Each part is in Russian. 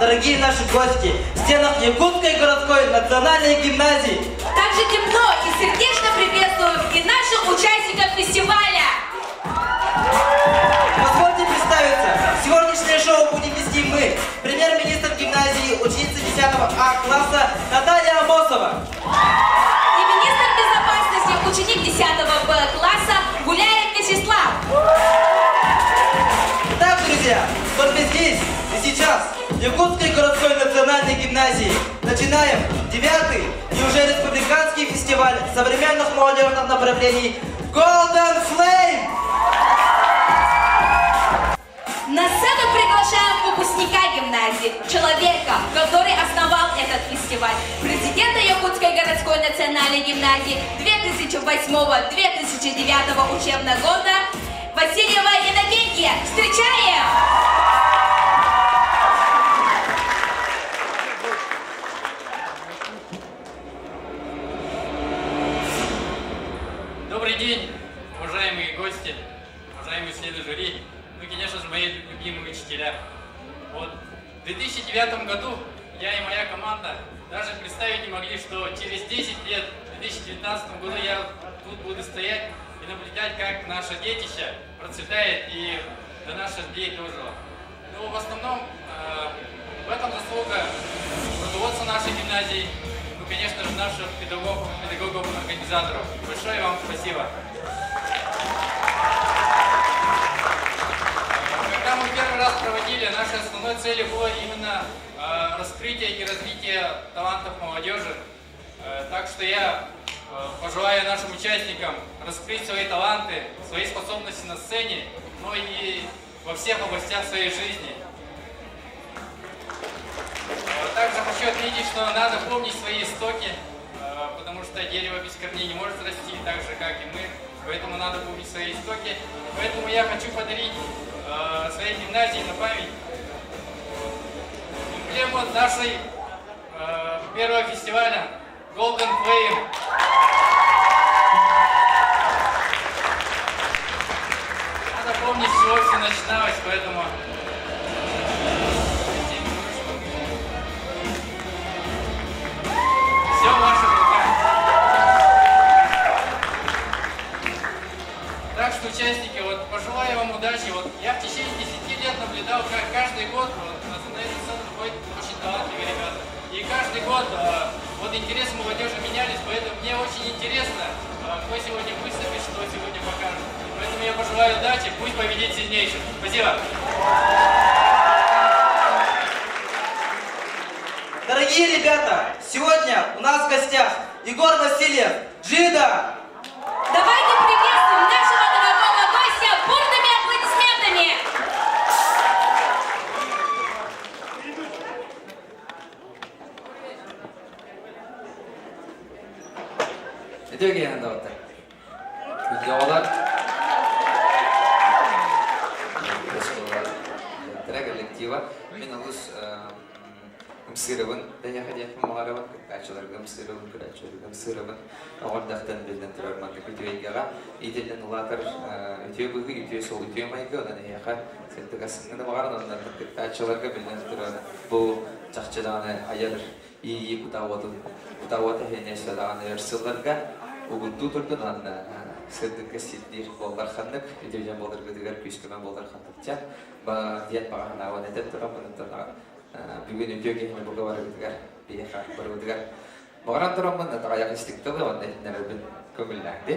дорогие наши гости, в стенах Якутской городской национальной гимназии. Также тепло и сердечно приветствуем и наших участников фестиваля. Позвольте представиться, сегодняшнее шоу будем вести мы, премьер-министр гимназии, ученица 10 А класса Наталья Амосова. И министр безопасности, ученик 10 Б класса Гуляев Вячеслав. Итак, друзья, вот мы здесь и сейчас, в Якутской городской национальной гимназии, начинаем 9-й и уже республиканский фестиваль современных молодежных направлений Golden Flame. На сцену приглашаем выпускника гимназии, человека, который основал этот фестиваль, президента Якутской городской национальной гимназии 2008-2009 учебного года Васильева Иннокентия. Встречаем! Добрый день, уважаемые гости, уважаемые члены жюри, ну и, конечно же, мои любимые учителя. Вот в 2009 году я и моя команда даже представить не могли, что через 10 лет, в 2019 году я тут буду стоять и наблюдать, как наше детище процветает и до наших дней дожило. Ну, в основном в этом заслуга руководства нашей гимназии, ну, конечно же, наших педагогов, организаторов. Большое вам спасибо. Когда мы первый раз проводили, нашей основной целью было именно раскрытие и развитие талантов молодежи. Так что я пожелаю нашим участникам раскрыть свои таланты, свои способности на сцене, но и во всех областях своей жизни. Также хочу отметить, что надо помнить свои истоки, потому что дерево без корней не может расти, так же, как и мы. Поэтому надо помнить свои истоки. Поэтому я хочу подарить своей гимназии на память эмблему нашей первого фестиваля Golden Flame. Надо помнить, с чего все начиналось, поэтому... Все в ваших руках. Так что, участники, вот пожелаю вам удачи. Вот я в течение 10 лет наблюдал, как каждый год на эту сцену выходят очень талантливые ребята. И каждый год вот интересы молодежи менялись, поэтому мне очень интересно, кто сегодня выступит, что сегодня покажет. Поэтому я пожелаю удачи, пусть победит сильнейший. Спасибо. Дорогие ребята, сегодня у нас в гостях Егор Васильев, Джида. Давайте приветствуем нашего дорогого гостя бурными аплодисментами! Ödüge yanında otur. Videolar. Трэк коллектива. Мен алыс мсыровын. Дәне хәдият мағарабын. Качаларга мсыровын, качаларга мсыровын. Оғырдақтан белден тұрар маңды көтеуегеға. Иделден ұлатыр. Өтеу бұғы, өтеу сол, өтеу майғы. Одан еқар. Сәлтіға сыңғыны мағарын. Ондан качаларга белден тұрар. Бұл жақчыдағаны аялыр. И кутауаты хенешадағаны өрсыларға. Угунту турдунан сырдыкка сиддир болдар ханнык, идеян болдар гыдыгар күскөмөн болдар ханнык. Ба диет багана ава нетен турамын бүгүн өтөөгө эме буга бар гыдыгар бияка бар гыдыгар. Багаран турамын да аяк истиктеле онда нербин көңүлдәңди.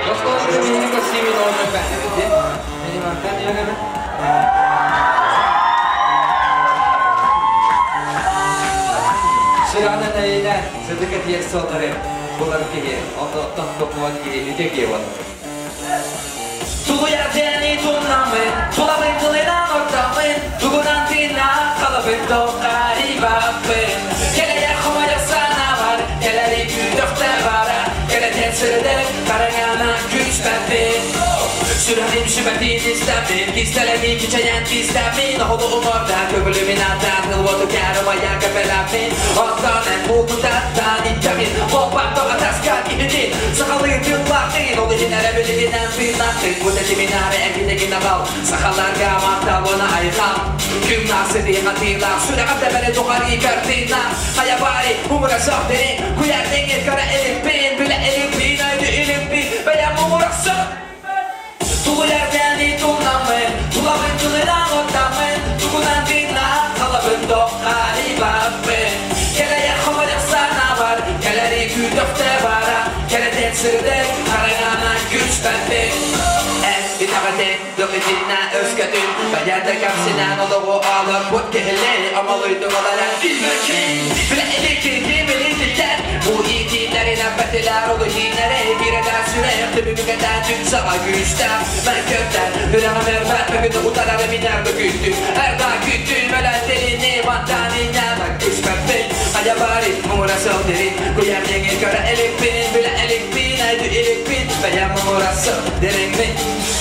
Досторым, менин костюмим олмой бәнеди. Менин антан яганы. Şırağının ayıyla sıdıkı diye solları bular gibi, ondan toplamak gibi öte gibi var. Tuğuya deni tunamı, tulabın kılına ortamı, tuğunan dina kalıbın doğayı bakın. Geleye kumaya sana var, geleri güdükte var, gele tensirde karayana güç bende. Şırağının Шепотини стабильки, сталями, чечаянки, стабильно Ходу уморда, кюблюмината, хилвоту кяру, моя капелапин Оттонен, мукутата, нитямин Лопатто, атаскат, ихидин Сахалын, тюллахин, олыгинере билигинен Биннахин, мутетиминаре, экидегинагал Сахаларга, макталона, айхам Кüm nasidi, hatila, sürekabde beni tukari, kartina Hayabari, umura sohderin Kuyerdin, kara elipin, bile elipin Haydi elipin, beyan umura sohderin Tulu yerden tunamın, tulamın tulunan ortamın Tukunan dinle, kalabın dokari babın Keleye kumalık sana var, keleri güdöfte vara Kele tensirde, karagana güç bendin İnakadın, döküdüğüne özgödün Bayarda kapsinen oluğu alır Kut kehilleri amalıydı olarak bilmekin Bile elikini bilirdiler Bu yiğitlerin abbetiler olu hinere Bir eder süre yaptı bir eden tüm sana güçten Ben kökten, hüreme mermer Bugünü utanarım iner döküldü Her daha küttün ölen delini Vantan iner bak güç bendin Haya bari, umurası derin Kuyar yengil köre elikpin Bile elikpin, haydi elikpin Beyan umurası derin mi?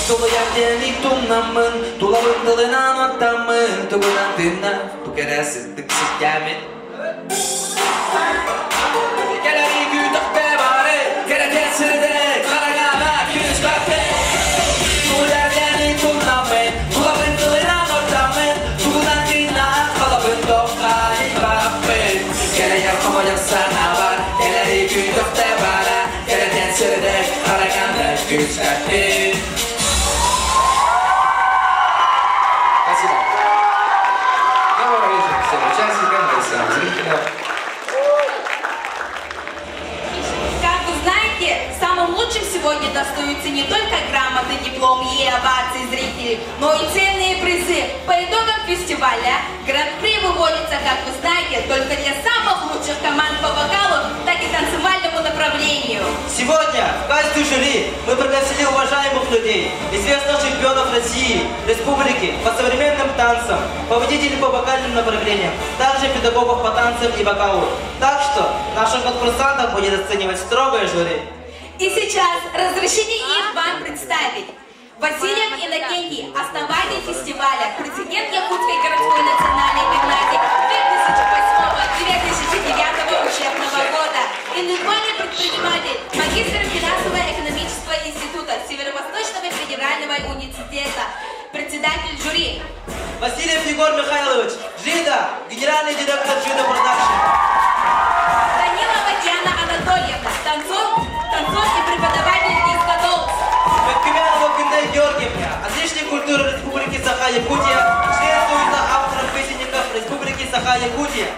Tulu yerden tunamın, tulavın dılınan ortamın Tugunan dinle, tu keresin tıksız gelmin Keleri güdükte bari, kere tesirde Karagana küs kahve Tulu yerden tunamın, tulavın dılınan ortamın Tugunan dinle, kalabın dokari bakın Kere yapamayak sana var, keleri güdükte bari Kere tesirde, karagana küs kahve Спасибо. Добрый вечер всем участникам и всем зрителям. Как вы знаете, самым лучшим сегодня достаются не только грамоты, дипломы и овации зрителей, но и ценные призы. По итогам фестиваля гран-при выводится, как вы знаете, только для самых лучших команд по вокалу, так и танцевальному направлению. Сегодня в качестве жюри мы пригласили уважаемых людей, известных чемпионов России, республики по современным танцам, победителей по вокальным направлениям, также педагогов по танцам и вокалу. Так что наших конкурсантов будет оценивать строгое жюри. И сейчас разрешите их вам представить. Васильев Иннокентий, основатель фестиваля, президент Якутской городской национальной гимназии 2008-2009 учебного года, индивидуальный предприниматель, магистр финансово-экономического института Северо-Восточного федерального университета, председатель жюри. Васильев Егор Михайлович, Джида, генеральный директор Джида Продакшн. Данилова Диана Анатольевна, танцор и преподаватель диско-долс. Беккемянова Гюндель Георгиевна, отличник культуры Республики Саха-Якутия, член Союза авторов-песенников Республики Саха-Якутия.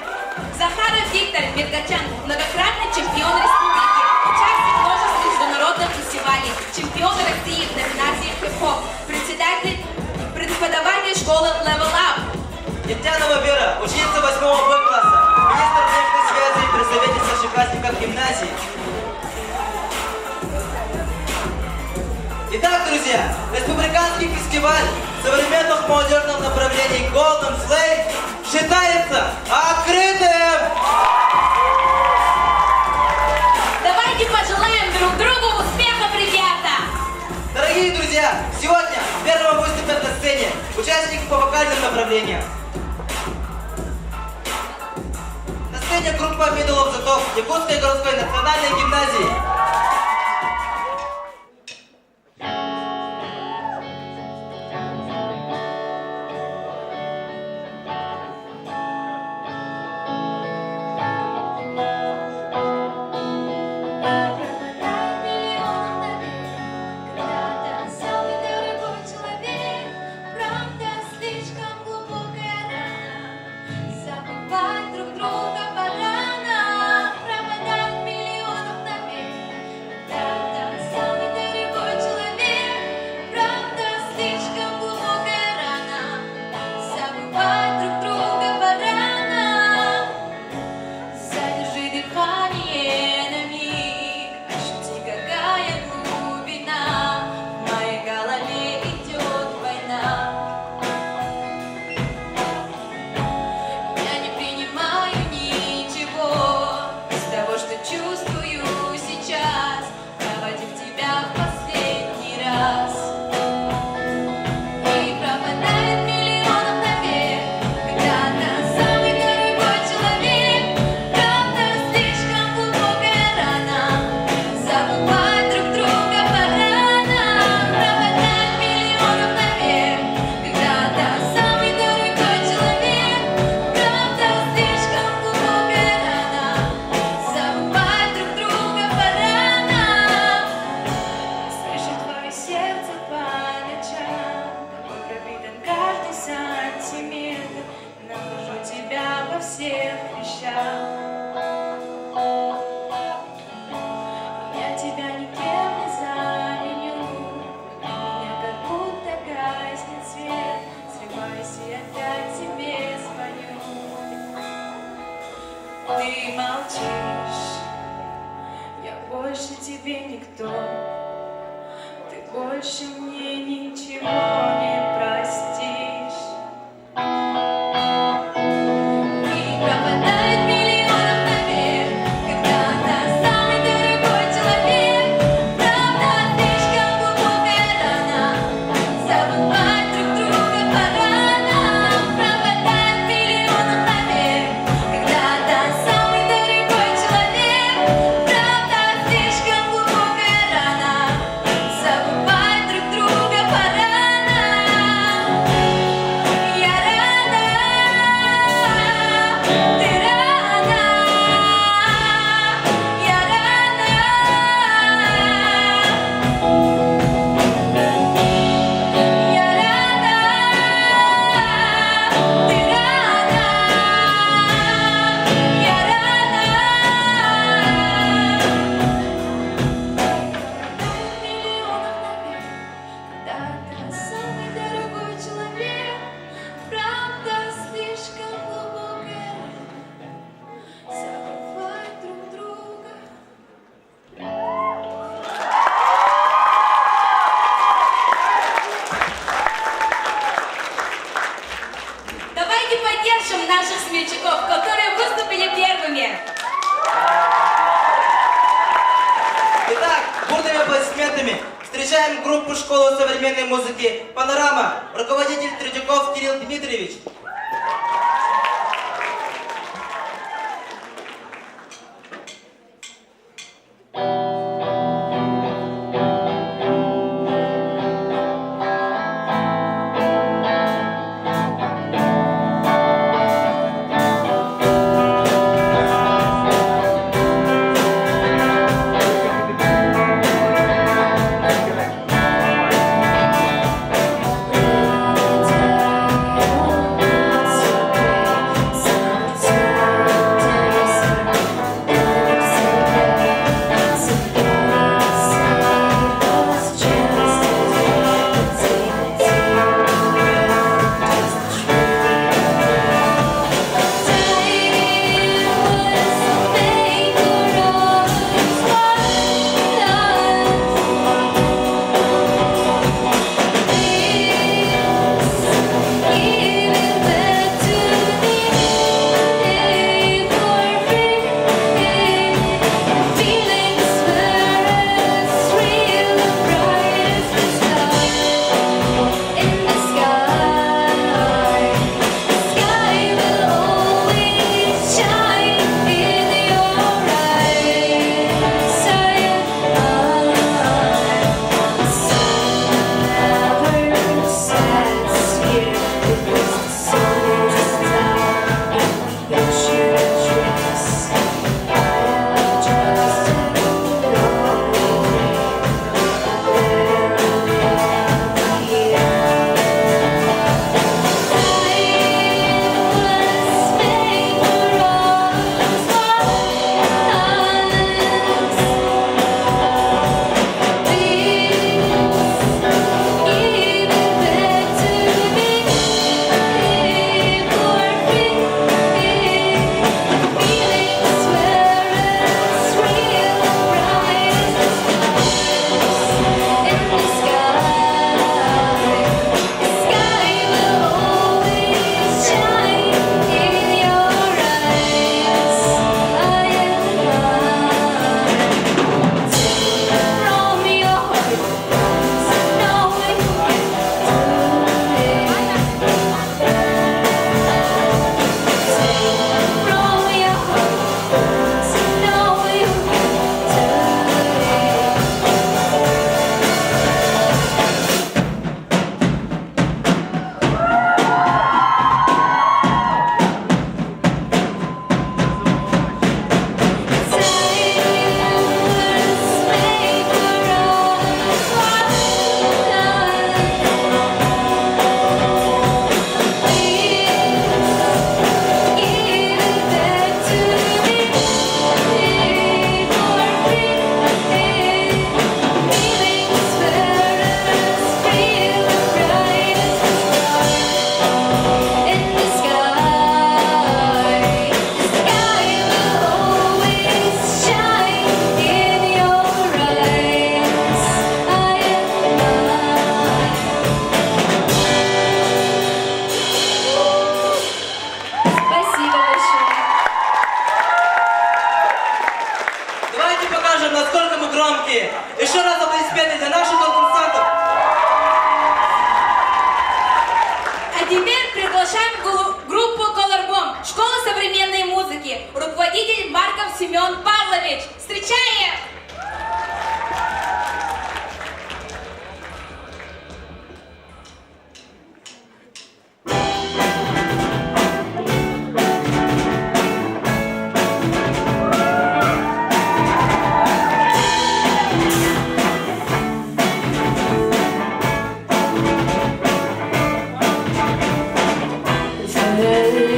Захаров Виктор Бергачан, многократный чемпион республики, участник множества международных фестивалей, чемпион России в номинации хип-хоп, преподаватель школы Level Up. Нефтянова Вера, ученица 8 Б-класса, министр внешней связи и представитель старшеклассников гимназии. Итак, друзья, республиканский фестиваль современных молодежных направлений Golden Slate считается открытым! Давайте пожелаем друг другу успехов, ребята! Дорогие друзья, сегодня первым выступят на сцене участники по вокальным направлениям. На сцене группа Middle of the Top Якутской городской национальной гимназии. Забывать друг друга пора нам, пропадать миллионов на всех вещах. Я тебя никем не заменю, меня как будто гаснет свет, срываюсь и опять тебе звоню. Ты молчишь, я больше тебе никто, ты больше мне ничего не простишь. И пропадает миллионов наверх, когда ты самый дорогой человек. Правда, слишком глубокая рана, забывать друг друга пора нам. Пропадает миллионов наверх, когда ты самый дорогой человек. Правда, слишком глубокая рана, забывать друг друга пора нам. Я рада, ты рада, я рада, я рада, ты рада, я рада. Миллионов наверх, когда ты самый дорогой человек. Правда, слишком глубокая, забывать друг друга. Давайте поддержим наших смельчаков, которые выступили первыми. Итак, бурными аплодисментами встречаем группу школы современной музыки «Панорама», руководитель Третьяков Кирилл Дмитриевич. Thank you.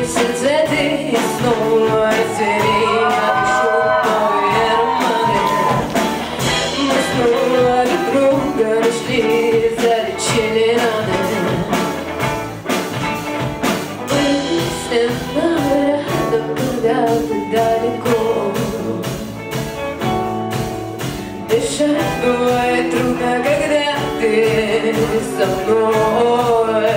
все цветы и снова цвели. Я пишу новые романы. Мы снова друг друга нашли, залечили раны. Мысленно рядом, когда ты далеко. Дышать бывает трудно, когда ты со мной.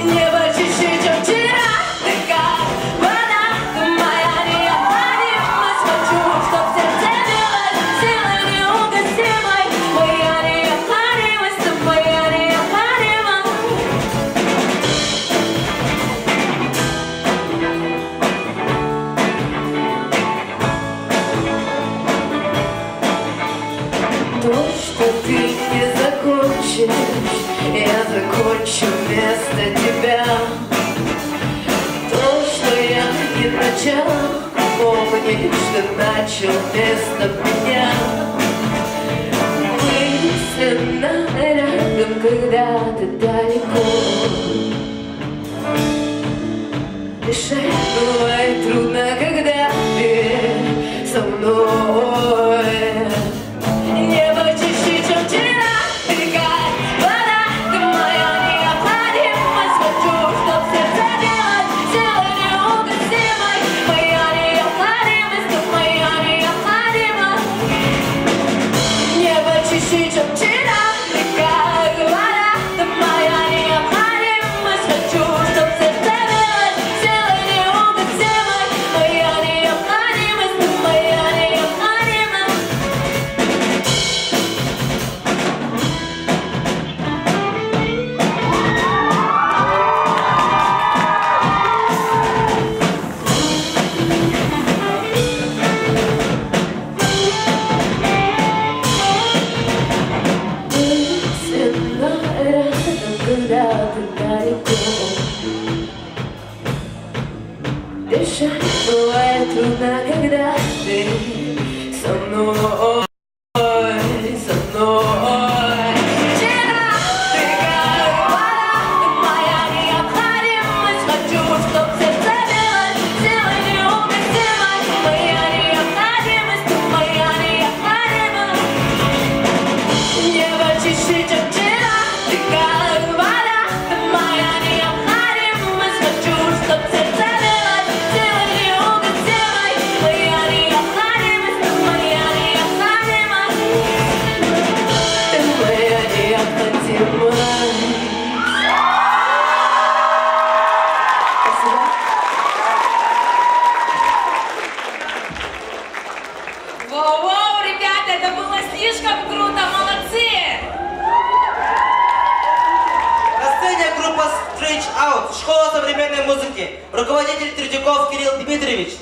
Небо чище, чем вчера, ты как вода, ты моя необходимость. Хочу, чтоб сердце билось силой неугасимой. Моя необходимость, ты моя необходимость. То, что ты не закончишь, я закончу вместо тебя. То, что я не начал, помнишь, ты начал вместо меня. Мысленно рядом, когда ты далеко. Дышать бывает трудно, когда ты со мной. Небо чище, чем вчера, ты как вода, ты моя необходимость. Хочу, чтоб сердце билось силой неугасимой. Моя необходимость, ты моя необходимость. Небо чище, чем вчера, ты как вода, ты моя необходимость. Хочу, чтоб сердце билось силой неугасимой. Моя необходимость, ты моя необходимость. Мысленно рядом, когда ты далеко. Дышать бывает трудно, когда ты со мной, со мной. Вчера ты как вода, ты моя необходимость. Хочу, чтоб сердце билось силой неугасимой. Моя необходимость, ты моя необходимость. Небо чище, чем вчера, ты как вода, ты моя необходимость. Хочу, чтоб сердце билось силой неугасимой. Моя необходимость, ты моя необходимость. Ты моя необходимость. Спасибо. Воу-воу, ребята, это было слишком круто, молодцы! На сцене группа Stretch Out, школа современной музыки, руководитель Третьяков Кирилл Дмитриевич.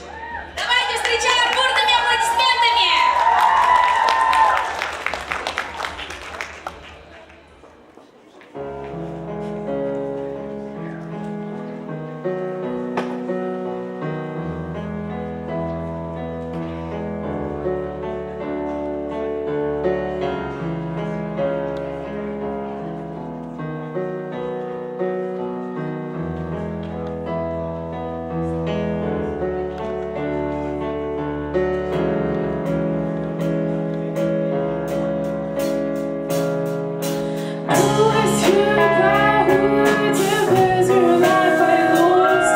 Давайте встречаем бурными аплодисментами! I was your power to pleasure life I lost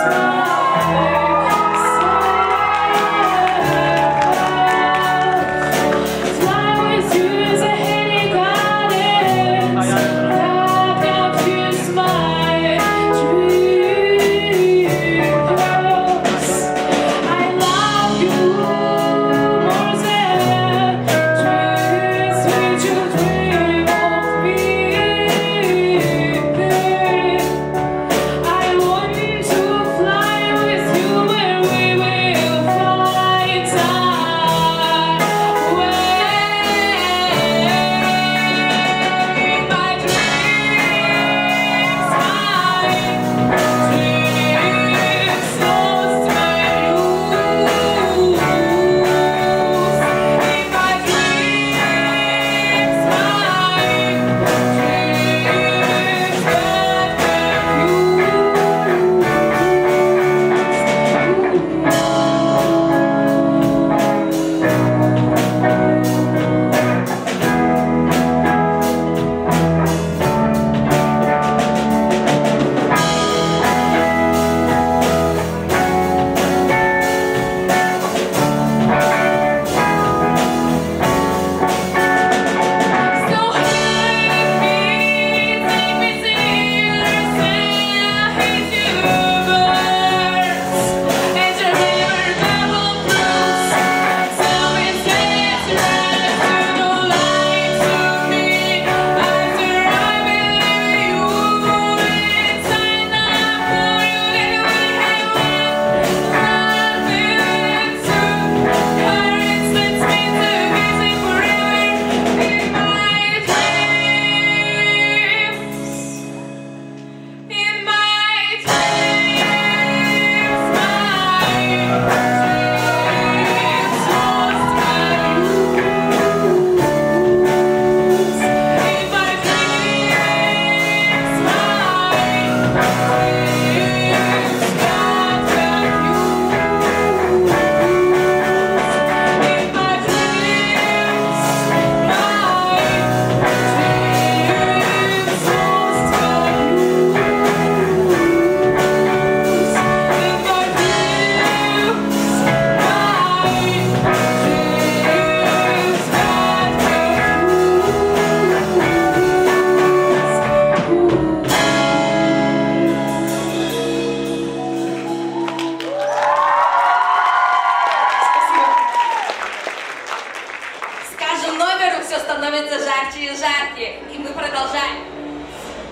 жарче и жарче. И мы продолжаем.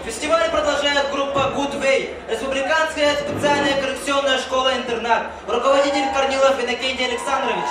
Фестиваль продолжает группа Good Way, республиканская специальная коррекционная школа-интернат, руководитель Корнилов Иннокентий Александрович.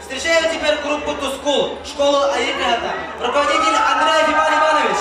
Встречаем теперь группу Тускул, школу Аиката, руководитель Андреев Иван Иванович.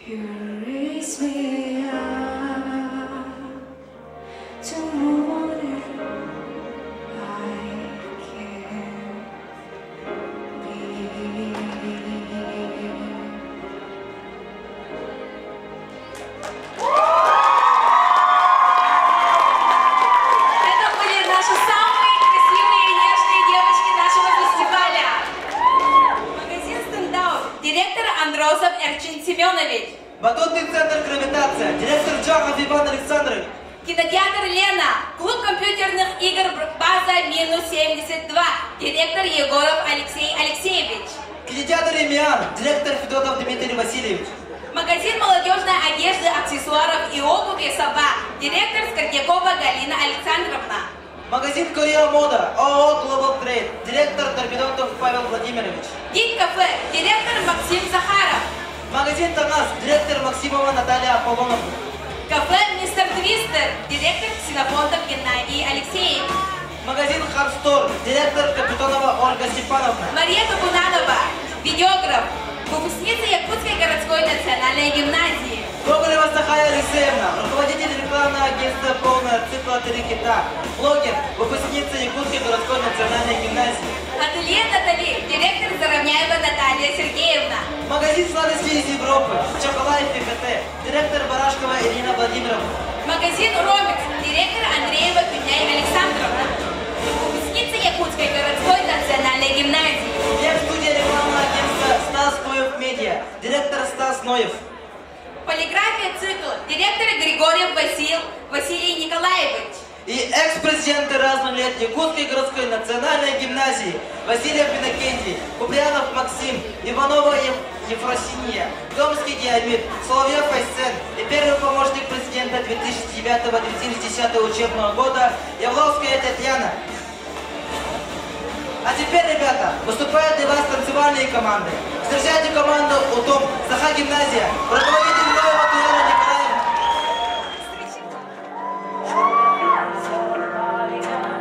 You raise me up to more than I can be. Это были наши самые красивые и нежные девочки нашего фестиваля. Магазин «Стендаут», директор Андросов Эрчин Семенович. Батутный центр «Гравитация», директор Джахов Иван Александрович. Кинотеатр «Лена», клуб компьютерных игр «База минус 72», директор Егоров Алексей Алексеевич. Кинотеатр «Эмиан», директор Федотов Дмитрий Васильевич. Магазин молодежной одежды, аксессуаров и обуви «Соба», директор Скордякова Галина Александровна. Магазин «Корея Мода», ООО «Global Trade», директор Торпедонтов Павел Владимирович. Дик кафе, директор Максим Захаров. Магазин «Танас», директор Максимова Наталья Аполлоновна. Кафе «Мистер Твистер», директор Ксенофонтов Геннадий Алексеев. Магазин «Харстор», директор Капитонова Ольга Степановна. Мария Бабунанова, видеограф, выпускница Якутской городской национальной гимназии. Гоголева Сахая Алексеевна, руководитель рекламного агентства «Полная цикла 3 кита», блогер, выпускница Якутской городской национальной гимназии. Ателье Натали, директор Заровняева Наталья Сергеевна. Магазин сладостей из Европы, Чоколай ПКТ, директор Барашкова Ирина Владимировна. Магазин Ромикс, директор Андреева Петняй Александровна. Выпускница Якутской городской национальной гимназии. Студия рекламного агентства «Стас Ноев Медиа», директор Стас Ноев. Полиграфия цикл, директор Григорьев Василий Николаевич. И экс-президент разных лет Якутской городской национальной гимназии Васильев Иннокентий, Куприянов Максим, Иванова Ефросинья, Томский Диамид, Соловьев Айсен и первый помощник президента 2009-2010 учебного года Явловская Татьяна. А теперь, ребята, выступают для вас танцевальные команды. Встречайте команду УТОМ, Саха гимназия, руководитель Ноева Туяна Николаевна. Show your face, you're the party girl.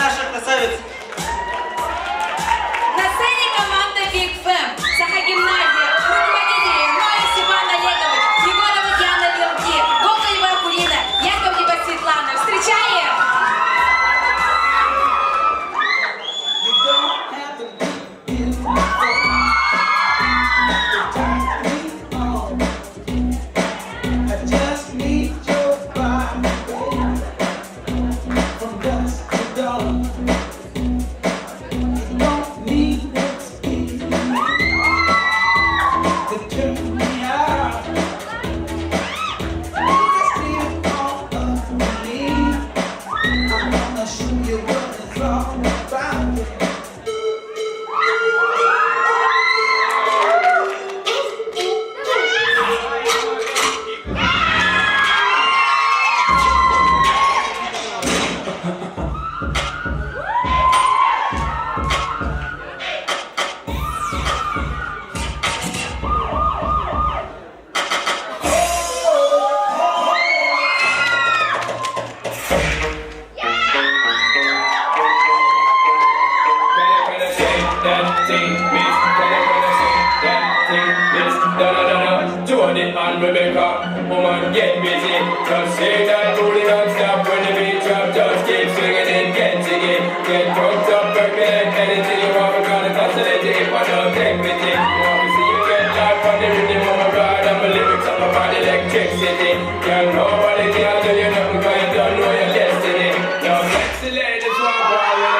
наших красавиц. На сцене команда Big Fam, Сахагимназия, руководители Ноя Сиван Олегович, Егорова Диана Вилки, Гоголева Акулина, Яковлева Светлана. Встречаем! Woman, get busy. Just say that booty non-stop when the beat drop. Just keep swinging it, get jiggy. Get drunk up, percolate anything you want. We're gonna constantly if I don't take pity. You want to see you get life on the rhythm of my ride. And my lyrics on my body electricity. Girl, nobody can do you nothing 'cause you don't know your destiny. Now, sexy ladies want to call you.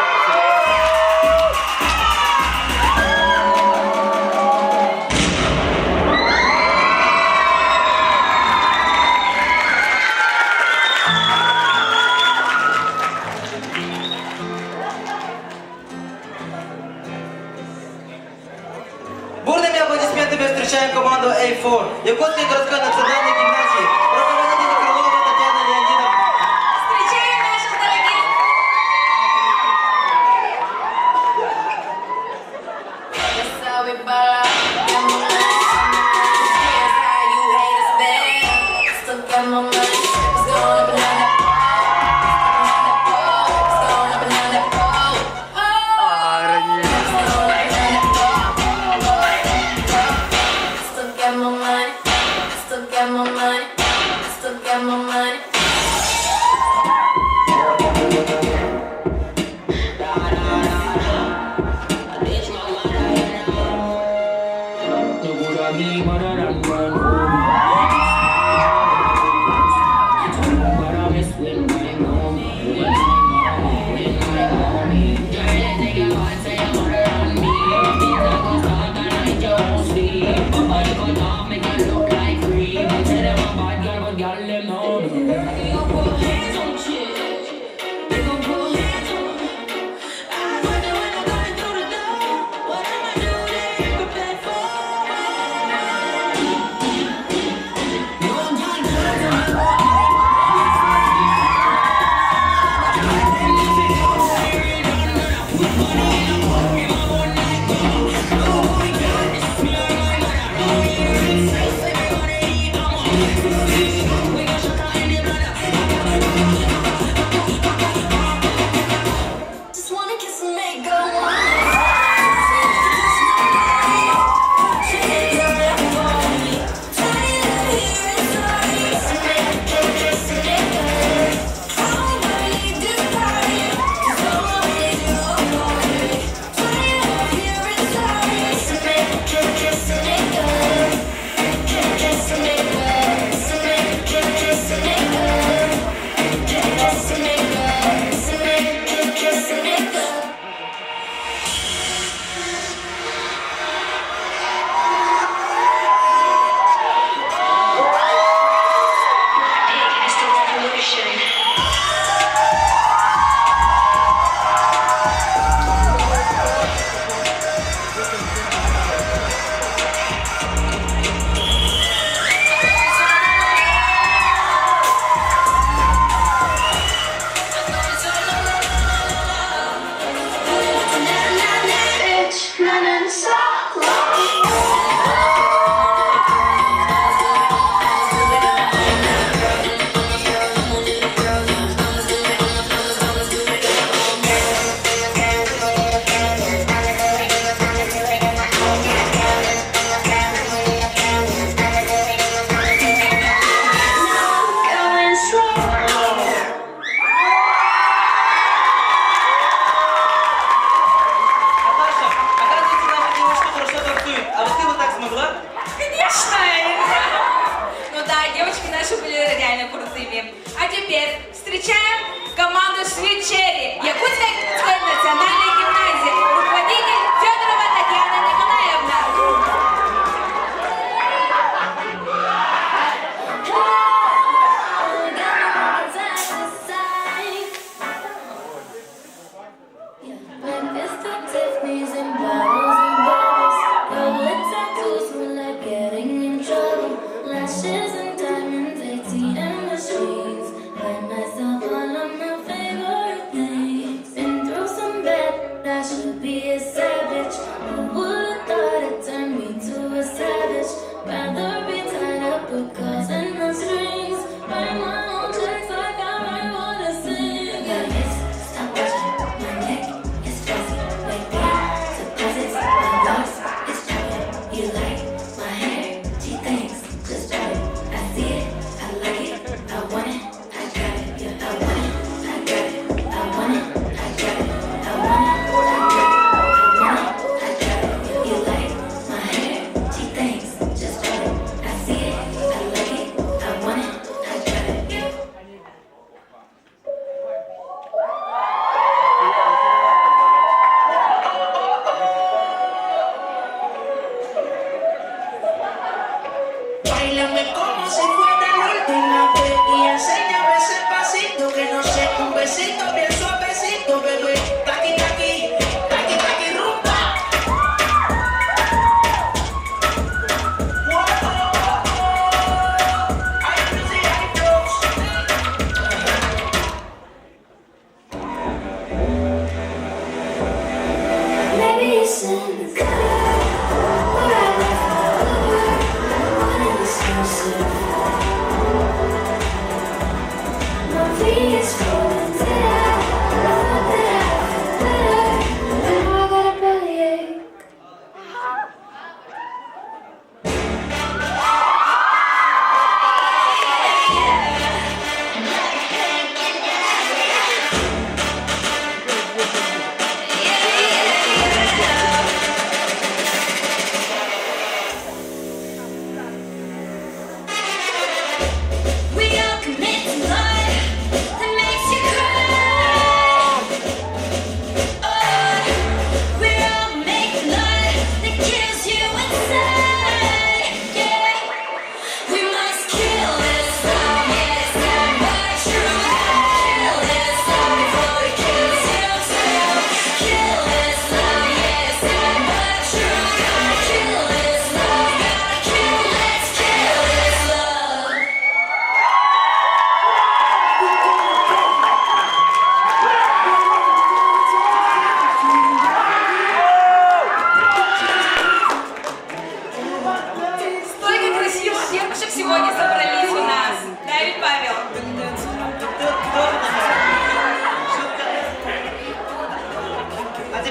Бурными аплодисментами встречаем команду A4 Якутской городской национальной гимназии. Руководитель Крылова Татьяна Леонидовна. Встречаем наших дорогих!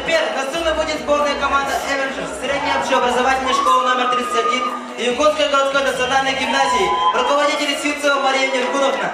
теперь на сцену будет сборная команда Эверджес, средняя общеобразовательная школа номер 31 и Якутской городской национальной гимназии, руководитель Сивцева Мария Нергуновна.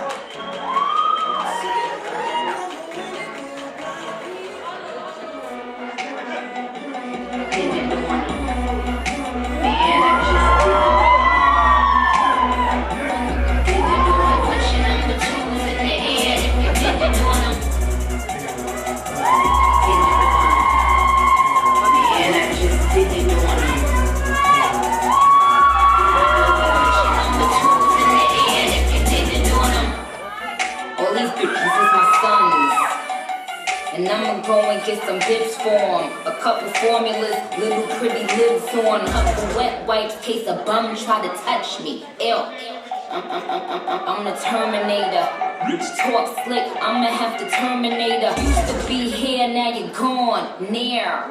And I'ma go and get some dips for 'em. A couple formulas, little pretty lips on. Couple wet wipes, case a bum try to touch me. Ew. I'm the Terminator. Talk slick, I'ma have to Terminator. Used to be here, now you're gone. Near.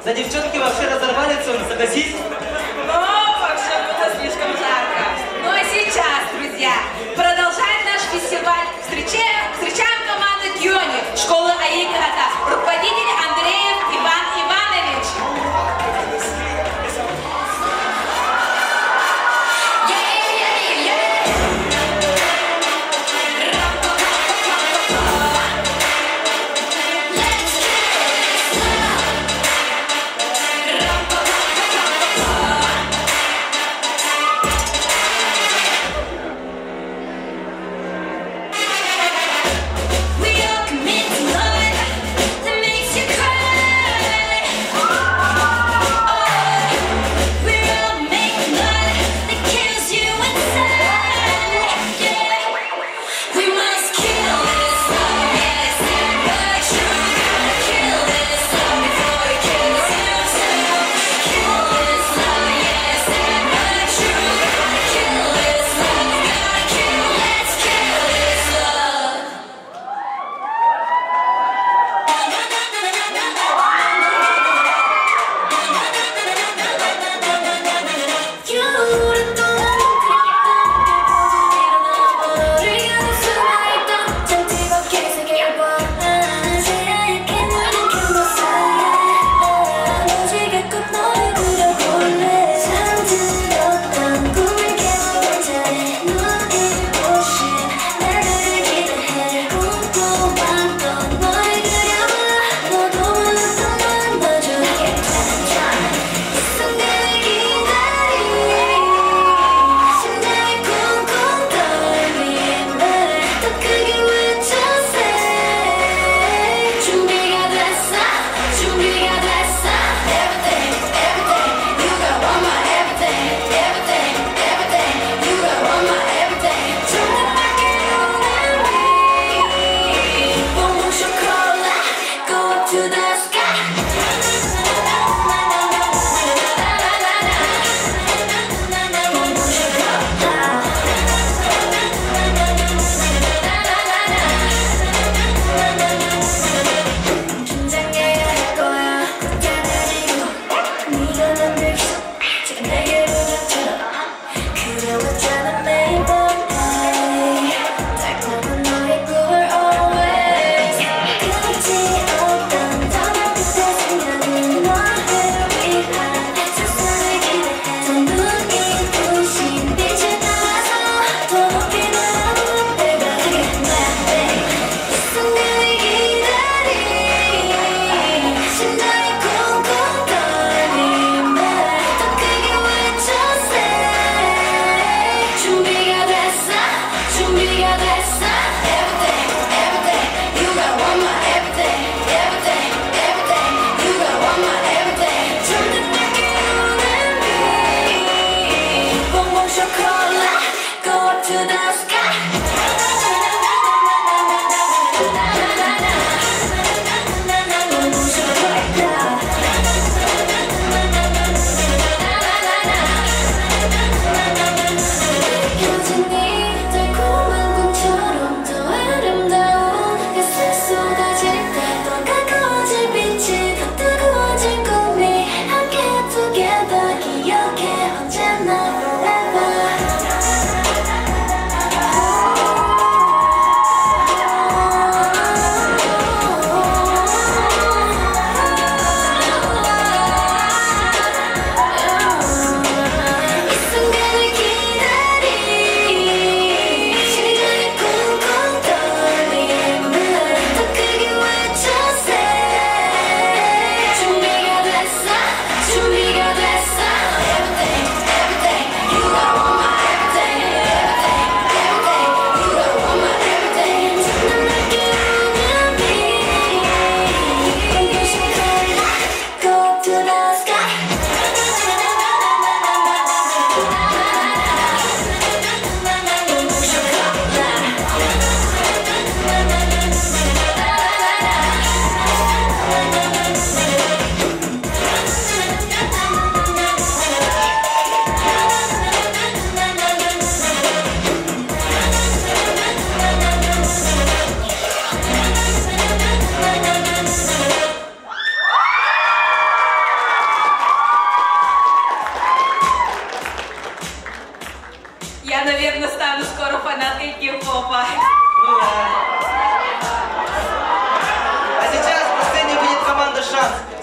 Да девчонки вообще разорвали цену, согласись? Ну, вообще было слишком жарко. Ну а сейчас, друзья, продолжает наш фестиваль. Встречаем команду Кьони, школы Аикарата, руководитель Андреев Иван Иванович.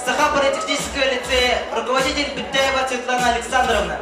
Саха-политехнического лицея, руководитель Битаева Светлана Александровна.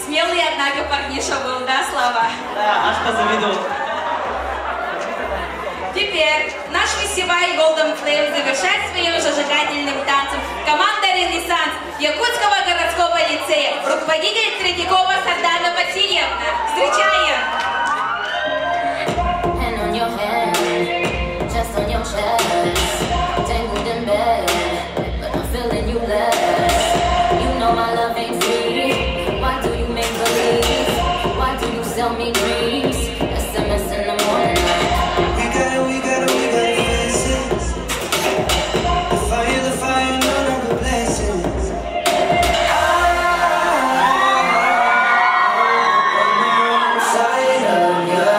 Смелый, однако, парниша был, да, Слава? Да, аж позавидовал. Теперь наш фестиваль Golden Flame завершает своим зажигательным танцем команда «Ренессанс» Якутского городского лицея, руководитель Третьякова Сардана Васильевна. Встречаем! Hand on your head, chest on your chest, tangled in bed, but I'm feeling you less. You know my love ain't free. Why do you make believe? Why do you sell me dreams? SMS in the morning. We gotta face it. The fire, no longer blazes. Side of you.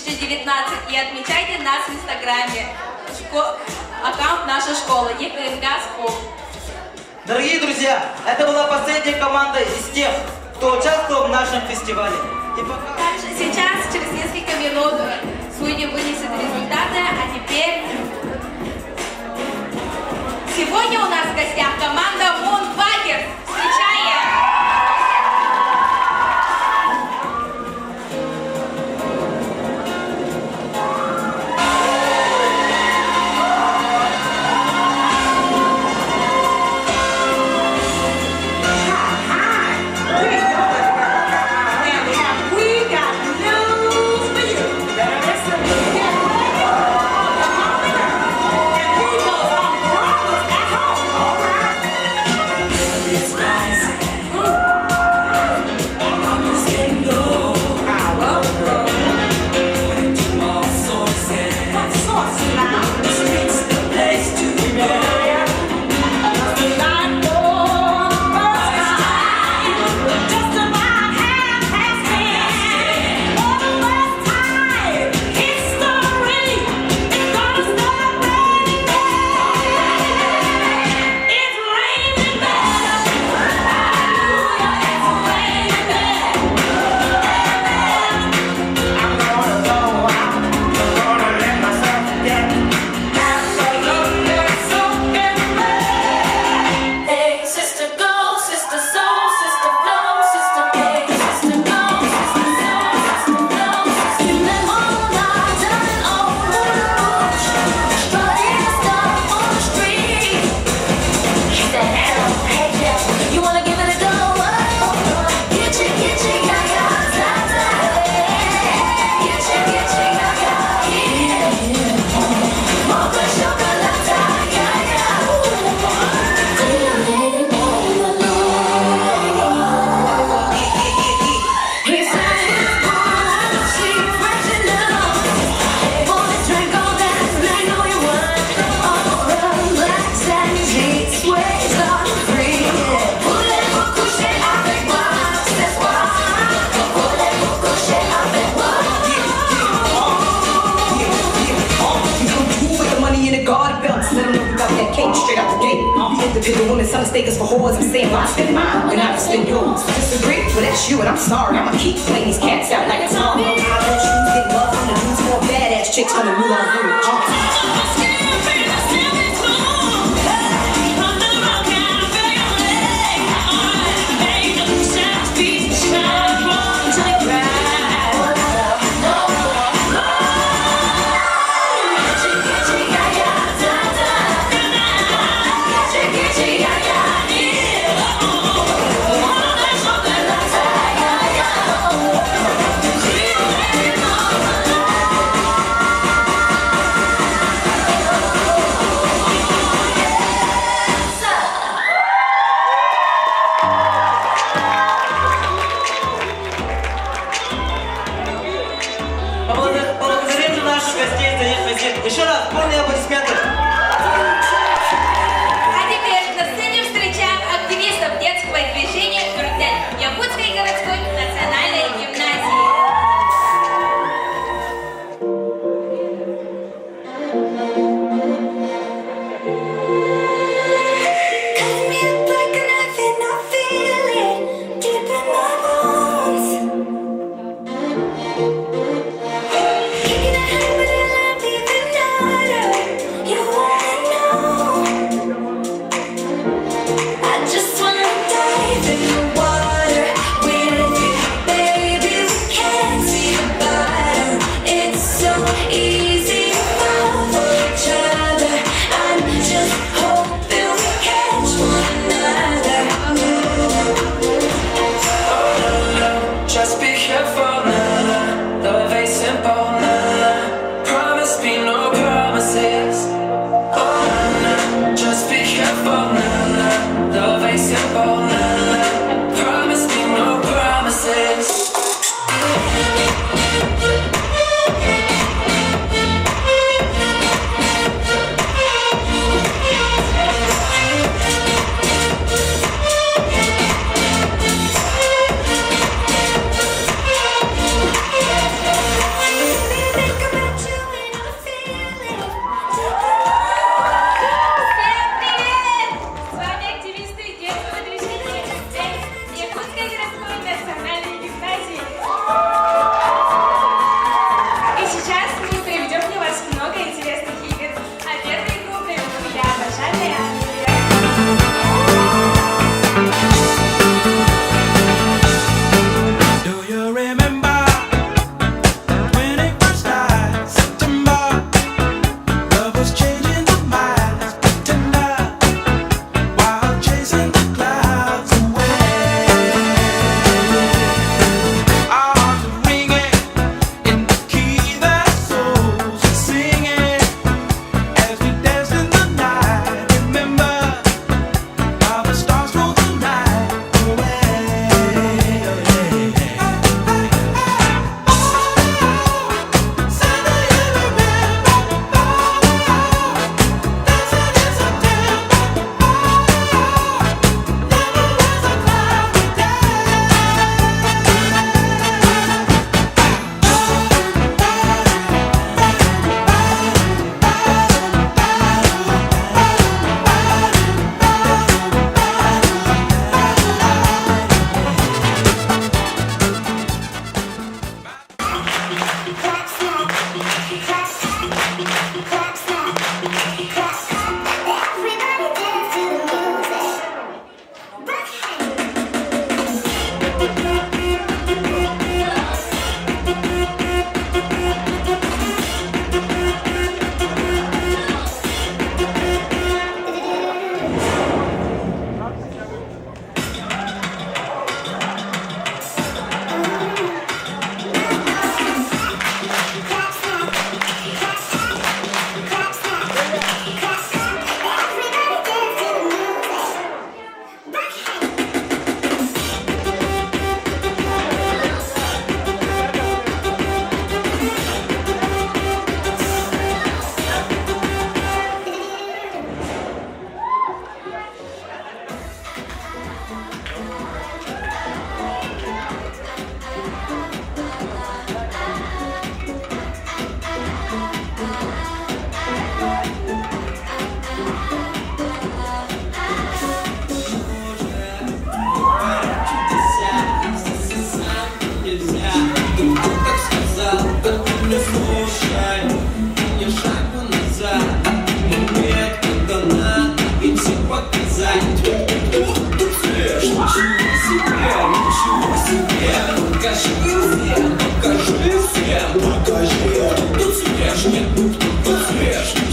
2019 и отмечайте нас в инстаграме. Аккаунт наша школа, ЕКСГ Спорт. Дорогие друзья, это была последняя команда из тех, кто участвовал в нашем фестивале. И пока... Также сейчас, через несколько минут, судьи вынесут результаты, а теперь... Сегодня у нас в гостях команда Moonbugger. Встречаем! Independent women, some mistake us for whores. I'm saying, well, I spend mine when I spend yours. Disagree? Well, that's you, and I'm sorry. I'ma keep playing these cats out like a song. I'll let you get love from the dudes, more badass chicks from the Moulin Rouge. Поблагодарим же наших гостей за их визит. Еще раз, полные аплодисменты. А теперь на сцене встречаем активистов детского движения «Бюртель» Якутской городской национальной гимназии. You wanna know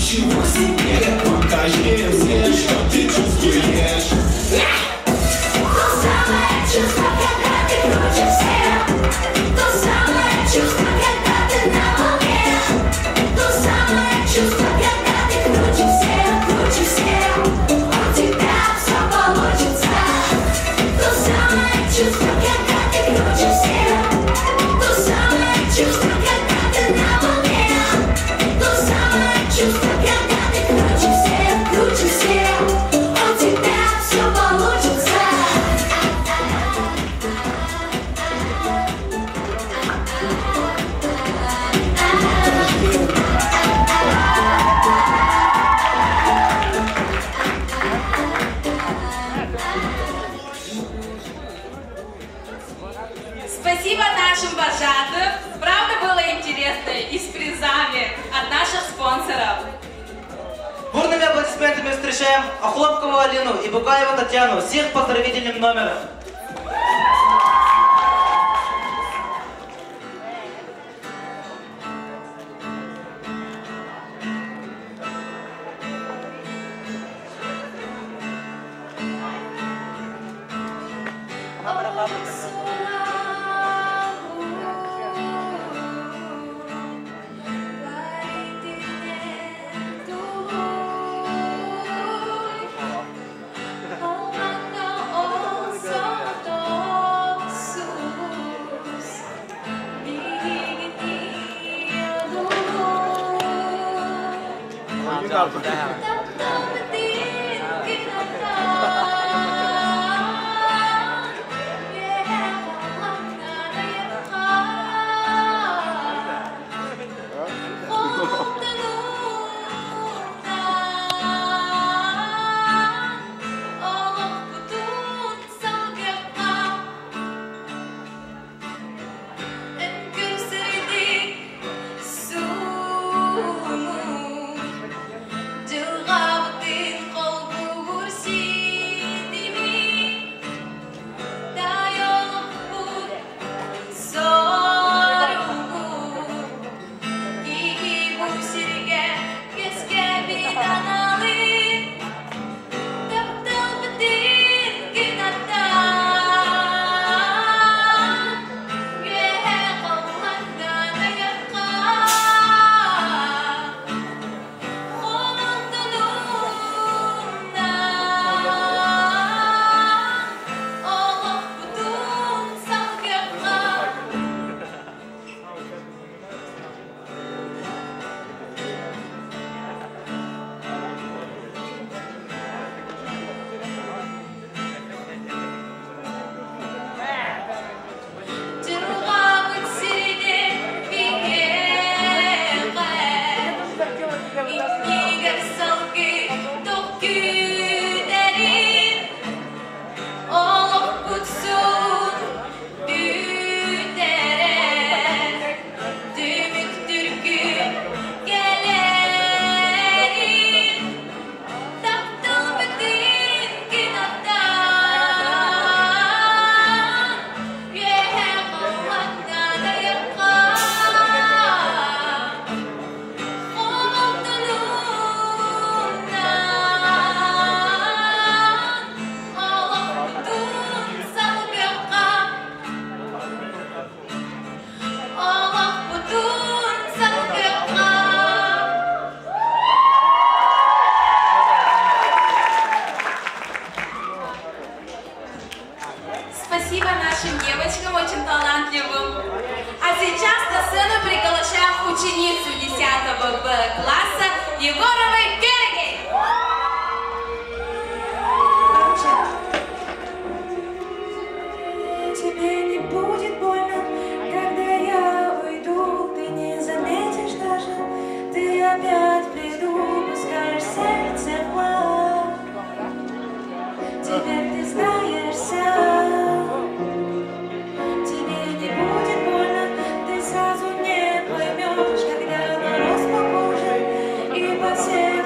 ничего себе. Покажи всем, что ты чувствуешь. То самое чувство, когда ты круче всех. То самое чувство, когда ты на волне. То самое чувство, когда ты круче всех. У тебя все получится. То самое чувство, когда ты круче всех. То самое чувство, когда ты на волне. То самое чувство, когда ты круче всех. У тебя все получится. Спасибо нашим вожатым. Правда было интересно и с призами от наших спонсоров. Бурными аплодисментами встречаем Охлопкову Алину и Бугаеву Татьяну с их поздравительным номером. Спасибо нашим девочкам, очень талантливым. А сейчас на сцену приглашаем ученицу 10 Б класса Егоровой Герги. Тебе не будет больно, когда я уйду. Ты не заметишь даже, ты опять приду. Пускаешь сердце в плавь. Теперь ты знаешься. Тебе не будет больно, ты сразу не поймешь, когда мороз по коже и по сердцу.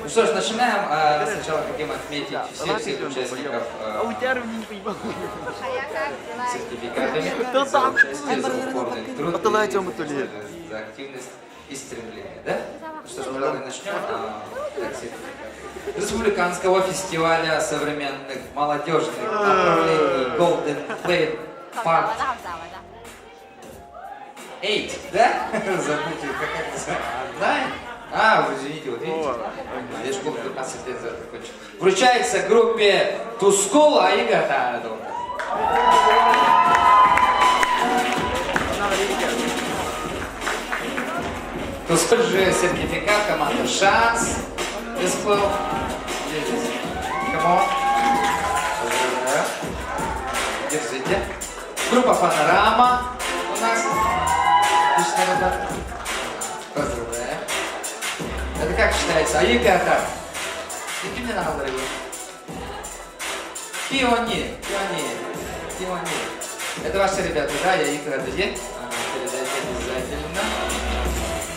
Ну что ж, начинаем. Сначала хотим отметить всех участников сертификатами за участие, за упорный труд, за активность и стремление. Да? Что ж, пожалуй, начнем. Республиканского фестиваля современных молодежных направлений Golden Flame Part 8, да? Забудьте, как это называется? Вы извините, вот видите? Я же школу 15 лет за это кончил. Вручается группе Тускул, а Игорь долго. Тускул же сертификат команды Шанс. Дисплей. Come on. Держите. Группа Панорама у нас. Отличная работа. Поздравляю. Это как считается? А ребята? Иди мне на голову. Пионер. Это ваши ребята, да? Я их отдадим. Передайте обязательно.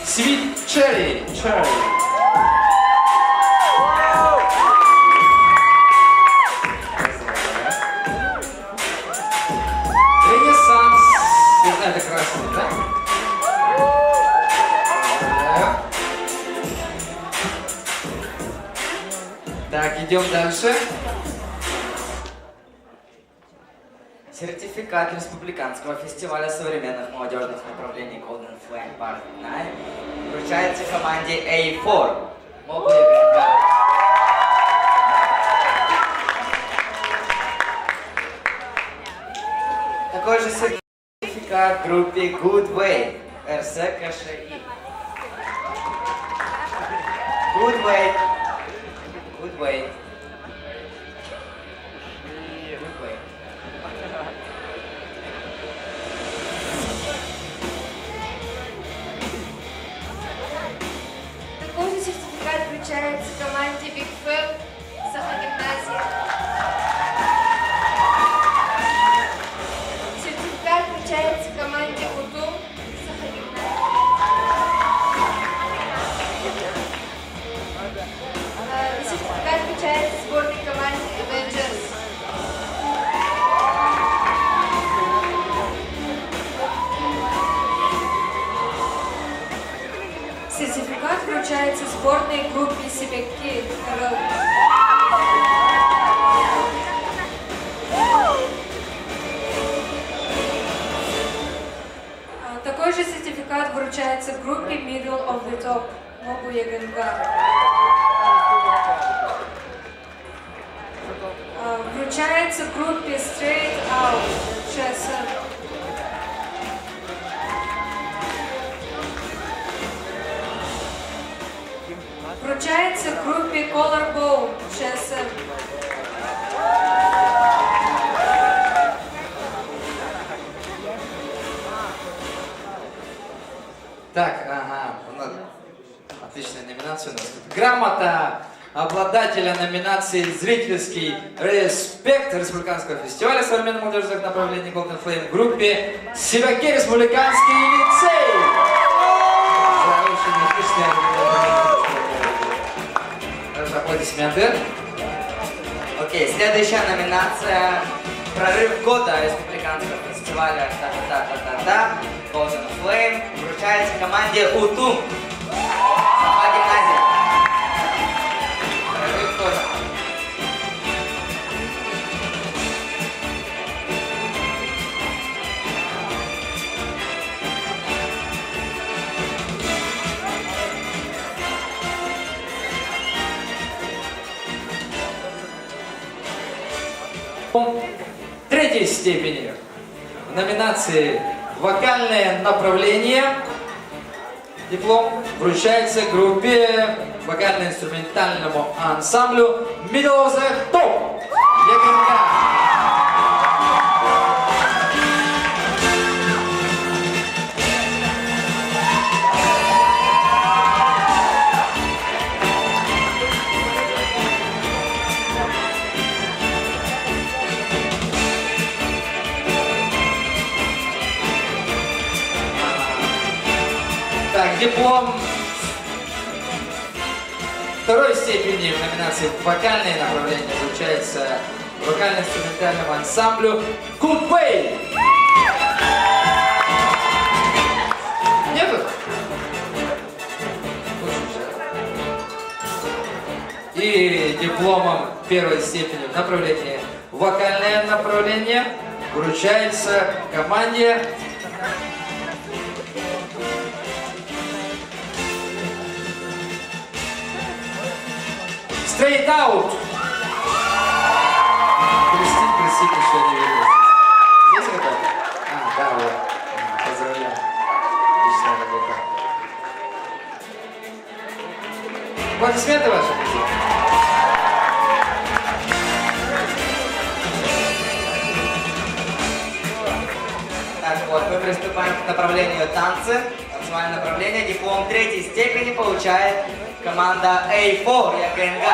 Sweet Cherry. Ренессанс. Это красный, да? Так, идем дальше. Сертификат Республиканского фестиваля современных молодежных направлений Golden Flame Part 9 вручается команде A4. Такой же сертификат группе Good Way. РС КШИ. Good Way. Такой же сертификат вручается команде Big Fab Сахагимназия. Сертификат вручается команде Удум Сахагимназия. Сертификат вручается сборной команде Avengers. Сертификат вручается сборной группе Сибекки РЛ. Такой же сертификат вручается группе Middle of the Top Ногу Ягангар. Вручается группе Straight Out ЧСМ. Вручается группе Collarbone ЧСМ. Так, отличная номинация у нас тут. Грамота обладателя номинации «Зрительский респект» Республиканского фестиваля современных молодежных направлений Golden Flame группе Сибекки Республиканский лицей. За очень отличное аплодисменты. Окей, следующая номинация «Прорыв года» Республиканского фестиваля Golden Flame вручается команде УТУМ. Сама гимназия. Прорыв года. Третьей степени в номинации «Вокальное направление» диплом вручается группе вокально-инструментальному ансамблю Middle of the Top. Так, диплом Второй степени в номинации «Вокальное направление» вручается вокально-инструментальному ансамблю Coldplay. Нету? И дипломом первой степени в направлении «Вокальное направление» вручается команде Straight Out. Простите, что не видел. Здесь работа? Да, вот. Поздравляю. Отличная работа. Аплодисменты ваши, друзья. Так вот, мы приступаем к направлению танцы. Танцевальное направление. Диплом третьей степени получает команда A4 ЯГНГ.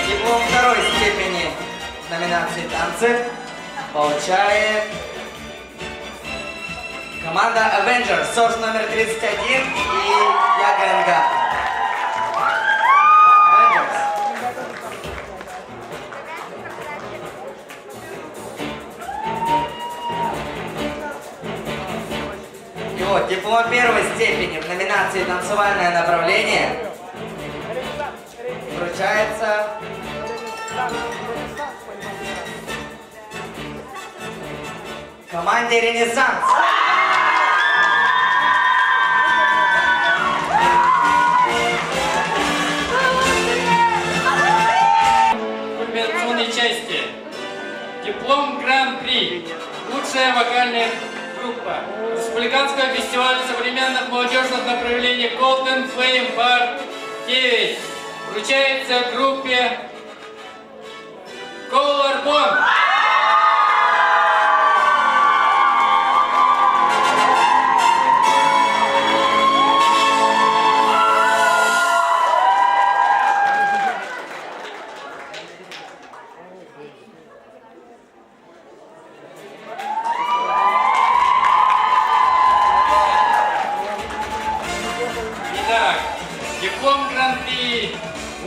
Диплом второй степени номинации танцы получает команда Avengers, Source номер 31 и ЯГНГ. И вот, диплом первой степени в номинации «Танцевальное направление» вручается команде «Ренессанс». Кульминационной части. Диплом Гран-при. Лучшая вокальная группа Республиканского фестиваля современных молодежных направлений Golden Flame Part 9 вручается группе Color Bomb. Диплом Гран-при.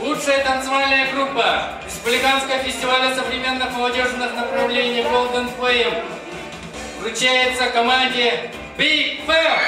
Лучшая танцевальная группа Республиканского фестиваля современных молодежных направлений Golden Flame вручается команде Big Fair.